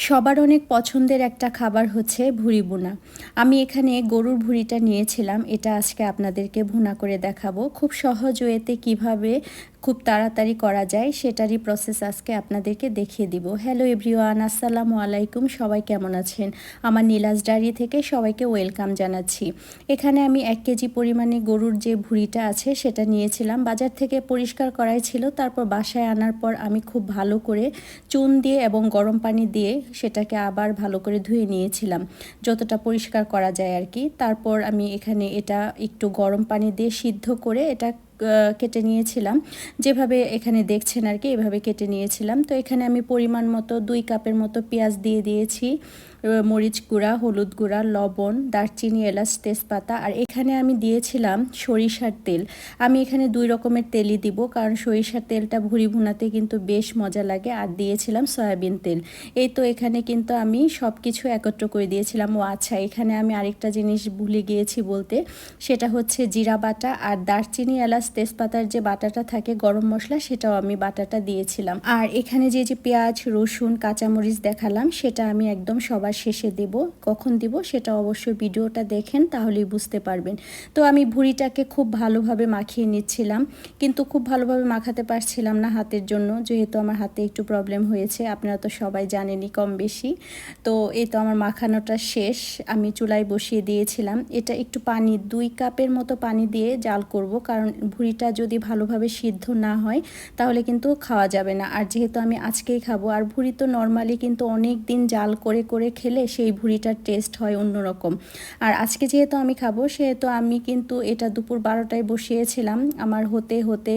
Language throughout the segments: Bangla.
সবার অনেক পছন্দের একটা খাবার হচ্ছে ভুঁড়ি ভুনা। আমি এখানে গরুর ভুঁড়িটা নিয়েছিলাম, এটা আজকে আপনাদেরকে ভুনা করে দেখাবো। খুব সহজ ওয়েতে কিভাবে খুব তাড়াতাড়ি করা যায় সেটারই প্রসেস আজকে আপনাদেরকে দেখিয়ে দিব। হ্যালো এভরিওয়ান, আসসালামু আলাইকুম। সবাই কেমন আছেন? আমার নীলাজ ডায়েরি থেকে সবাইকে ওয়েলকাম জানাচ্ছি। এখানে আমি 1 কেজি পরিমাণে গরুর যে ভুঁড়িটা আছে সেটা নিয়েছিলাম। বাজার থেকে পরিষ্কার করাই ছিল, তারপর বাসায় আনার পর আমি খুব ভালো করে চুন দিয়ে এবং গরম পানি দিয়ে সেটাকে আবার ভালো করে ধুয়ে নিয়েছিলাম, যতটা পরিষ্কার করা যায় আর কি। তারপর আমি এখানে এটা একটু গরম পানি দিয়ে সিদ্ধ করে এটা কেটে নিয়েছিলাম, যেভাবে এখানে দেখছেন আর কি, এভাবে কেটে নিয়েছিলাম। তো এখানে আমি পরিমাণ মতো 2 কাপের মতো পেঁয়াজ দিয়ে দিয়েছি, মরিচ গুঁড়া, হলুদ গুঁড়া, লবণ, দারচিনি, এলাচ, তেজপাতা। আর এখানে আমি দিয়েছিলাম সরিষার তেল। আমি এখানে 2 রকমের তেলই দিব, কারণ সরিষার তেলটা ভুঁড়ি ভুনাতে কিন্তু বেশ মজা লাগে। আর দিয়েছিলাম সয়াবিন তেল। এই তো এখানে কিন্তু আমি সব কিছু একত্র করে দিয়েছিলাম। ও আচ্ছা, এখানে আমি আরেকটা জিনিস ভুলে গিয়েছি বলতে, সেটা হচ্ছে জিরা বাটা আর দারচিনি, এলাচ, তেজপাতার যে বাটাটা থাকে গরম মশলা, সেটাও আমি বাটাটা দিয়েছিলাম। আর এখানে যে যে পেঁয়াজ, রসুন, কাঁচামরিচ দেখালাম সেটা আমি একদম সবার শেষে দেব। কখন দিব সেটা অবশ্যই ভিডিওটা দেখেন, তাহলেই বুঝতে পারবেন। তো আমি ভুঁড়িটাকে খুব ভালোভাবে মাখিয়ে নিচ্ছিলাম, কিন্তু খুব ভালোভাবে মাখাতে পারছিলাম না হাতের জন্য, যেহেতু আমার হাতে একটু প্রবলেম হয়েছে, আপনারা তো সবাই জানেনই কম বেশি। তো এই তো আমার মাখানোটা শেষ, আমি চুলায় বসিয়ে দিয়েছিলাম। এটা একটু পানি, 2 কাপের মতো পানি দিয়ে জাল করব, কারণ ভুঁড়িটা যদি ভালোভাবে সিদ্ধ না হয় তাহলে কিন্তু খাওয়া যাবে না। আর যেহেতু আমি আজকেই খাবো, আর ভুঁড়ি তো নর্মালি কিন্তু অনেক দিন জাল করে করে খেলে সেই ভুঁড়িটার টেস্ট হয় অন্যরকম। আর আজকে যেহেতু আমি খাবো, সেহেতু আমি কিন্তু এটা দুপুর 12টায় বসিয়েছিলাম। আমার হতে হতে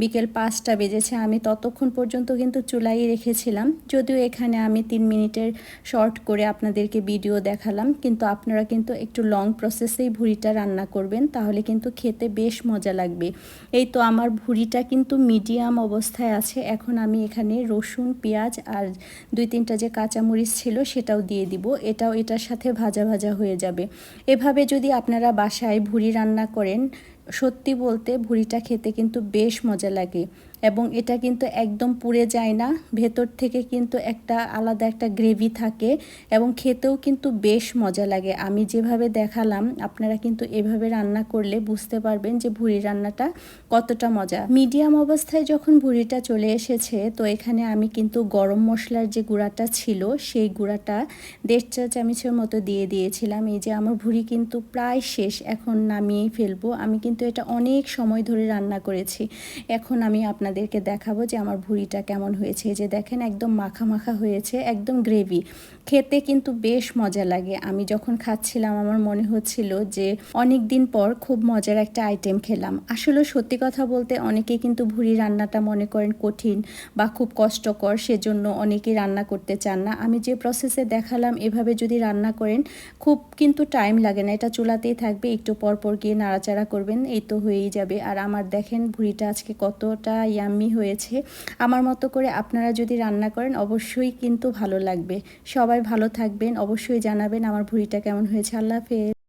বিকেল 5টা বেজেছে। আমি ততক্ষণ পর্যন্ত কিন্তু চুলাই রেখেছিলাম, যদিও এখানে আমি 3 মিনিটের শর্ট করে আপনাদেরকে ভিডিও দেখালাম, কিন্তু আপনারা কিন্তু একটু লং প্রসেসেই ভুঁড়িটা রান্না করবেন, তাহলে কিন্তু খেতে বেশ মজা লাগবে। এই তো আমার ভুঁড়িটা কিন্তু মিডিয়াম অবস্থায় আছে। এখন আমি এখানে রসুন, পেঁয়াজ আর 2-3টা যে কাঁচামরিচ ছিল সেটাও দিয়ে দিব। এটাও এটার সাথে ভাজা ভাজা হয়ে যাবে। এভাবে যদি আপনারা বাসায় ভুঁড়ি রান্না করেন, সত্যি বলতে ভুঁড়িটা খেতে কিন্তু বেশ মজা লাগে, এবং এটা কিন্তু একদম পুড়ে যায় না, ভেতর থেকে কিন্তু একটা আলাদা একটা গ্রেভি থাকে, এবং খেতেও কিন্তু বেশ মজা লাগে। আমি যেভাবে দেখালাম আপনারা কিন্তু এভাবে রান্না করলে বুঝতে পারবেন যে ভুঁড়ি রান্নাটা কতটা মজা। মিডিয়াম অবস্থায় যখন ভুঁড়িটা চলে এসেছে, তো এখানে আমি কিন্তু গরম মশলার যে গুঁড়াটা ছিল সেই গুঁড়াটা 1.5 চা চামচের মতো দিয়ে দিয়েছিলাম। এই যে আমার ভুঁড়ি কিন্তু প্রায় শেষ, এখন নামিয়েই ফেলবো। আমি কিন্তু এটা অনেক সময় ধরে রান্না করেছি। এখন আমি আপনাদেরকে দেখাবো যে আমার ভুঁড়িটা কেমন হয়েছে। এই যে দেখেন, একদম মাখা মাখা হয়েছে, একদম গ্রেভি। খেতে কিন্তু বেশ মজা লাগে। আমি যখন খাচ্ছিলাম আমার মনে হচ্ছিল যে অনেক দিন পর খুব মজার একটা আইটেম খেলাম। আসলে সত্যি কথা বলতে অনেকেই কিন্তু ভুঁড়ি রান্নাটা মনে করেন কঠিন বা খুব কষ্টকর, সেজন্য অনেকেই রান্না করতে চান না। আমি যে প্রসেসে দেখালাম এভাবে যদি রান্না করেন, খুব কিন্তু টাইম লাগে না। এটা চুলাতেই থাকবে, একটু পর পর গিয়ে নাড়াচাড়া করবেন, এই তো হয়েই যাবে। আর আমার দেখেন ভুঁড়িটা আজকে কতটা ইয়াম্মি হয়েছে। আমার মতো করে আপনারা যদি রান্না করেন অবশ্যই কিন্তু ভালো লাগবে। সবাই ভালো থাকবেন, অবশ্যই জানাবেন আমার ভুঁড়িটা কেমন হয়েছে। আল্লাহ হাফেজ।